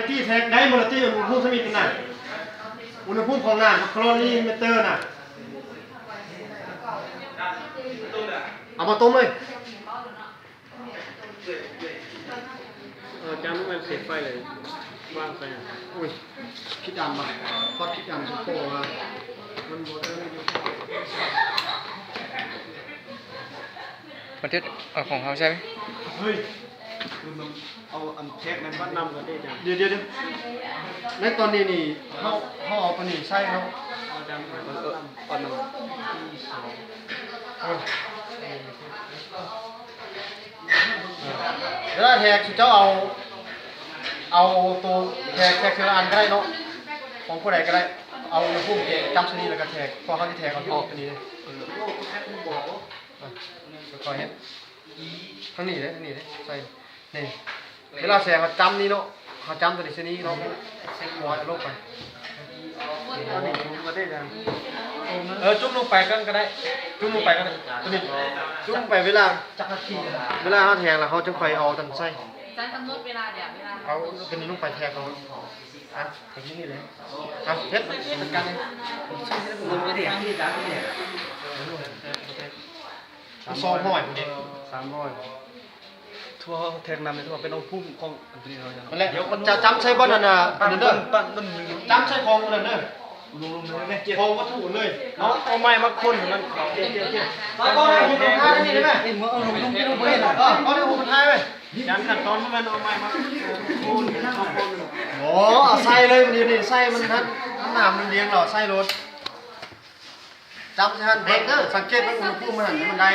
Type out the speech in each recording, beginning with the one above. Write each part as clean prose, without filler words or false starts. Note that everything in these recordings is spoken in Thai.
ที่แท็กได้หมดที่อุณหภูมิสมิธน่ะอุณหภูมิของน้ำโคลอรีนเมเตอร์น่ะเอามาต้มเลยจำมันเสียไฟเลยว่างไฟอุ้ยคิดดำมาพอดคิดดำสุดโตมามันบดเลยบันทึกของเขาใช่ไหมเฮ้ยเอาอันแท็กนั้นบ้านนำกันได้จังเดี๋ยวในตอนนี้นี่เขาเอาตัวนี้ใช่เขาเอาจำเอานำเวลาแทกเจ้าเอาตัวแทกทีละอันก็ได้เนาะของผู้ใดก็ได้เอาอุณหภูมิจำชนิดแล้วก็แทกพอเขาจะแทกเอาที่ออกตัวนี้เลยค่อยๆเห็นทั้งนี้เลยใส่นี่เวลาแทกเขาจำนี่เนาะเขาจำตัวนี้ชนิดเนาะหัวจะลงไปอันนี้มาได้ยังจุ่มลงไปก็ได้จุ่มลงไปก็ได้ตัวนี้จุ่มไปเวลาจักรทีเวลาเขาแทงแล้วเขาจะค่อยเอาตันไส้กำหนดเวลาเดี๋ยวเวลาเอาตัวนี้ลงไปแทงเขาอ่ะอย่างนี้เลยอ่ะเพชรจัดการเลยซองห่อย300ทั่วแท็กนำเลยทั่วเป็นองค์พุ่มของอันนี้เราจะนั่นแหละเดี๋ยวจะจำใช้บอลนั่นน่ะนั่นเด้อจำใช้ของนั่นเด้อลงเลยของวัตถุเลยเอาไม้มาคนมันมาก่อนเอาหุ่นท้ายนี่ได้ไหมเอาหุ่นไปเอาได้หุ่นท้ายไหมยันขั้นตอนมันเอาไม้มาคนโอ้ใส่เลยมันนี่ใส่มันทันน้ำมันเลี้ยงเราใส่รถจำใช่ไหมเด็กสังเกตว่าอุณหภูมิมันได้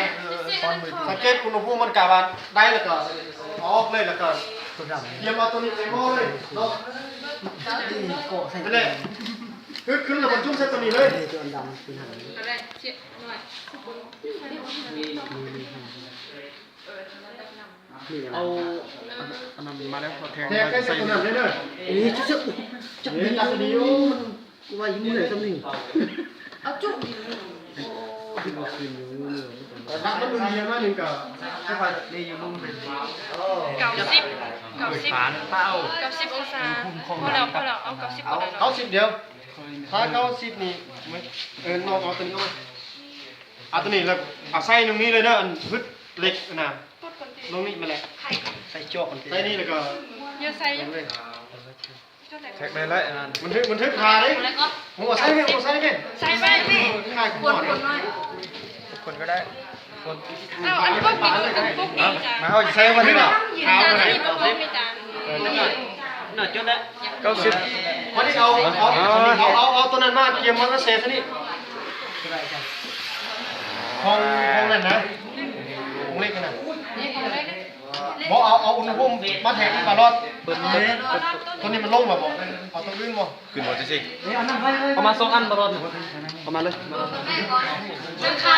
สังเกตอุณหภูมิมันกะว่าได้แล้วก็ออกเลยแล้วก็เยี่ยมเอาตัวนี้ไปโม่เลยเนาะนั่นแหละขึ้นแล้วมันจุ่มใส่ตัวนี้เลยตัวดำคือหันอะไรเชี่ยหน่อยเอาอันนั้นมาแล้วแทงใส่ตัวนั้นเลยเด้อจับดีจับดีโอ้มันกูว่ายิ้มเลยสักหนึ่งเอาจุ่มถ้ามันดูดีมากนึงก็ให้ไปนี่อยู่ลุ่มเป็น90องศาพอแล้วเอา90ก่อนนะ90เดียวถ้า90นี่น้องเอาตัวนี้เอาตัวนี้แล้วเอาใส่ตรงนี้เลยเด้ออันพึดเล็กนะลงนี่มาแล้วใส่จอกใส่นี่แล้วก็เยอะใส่แท็กได้แล้วมันทึกขาเลยหัวใส่ใส่ไปพี่คนหน่อยคนก็ได้คนเอาอันพวกนี้พวกนี้จ้ะมาเอาใส่มาที่น่ะจานนี้พวกนี้จานน่ะจนแล้ว90วันนี้เอาตัวนั้นมาเกียมมันก็เซฟนี่ห้องนั่นนะห้องเล็กนะบอกเอาอุณหภูมิมาแทงมารอดตัวนี้มันลงหรอบอกเอาตัวอื่นบ่ขึ้นหมดสิเอามา2อันมารอดเอามาเลยจะค่ะ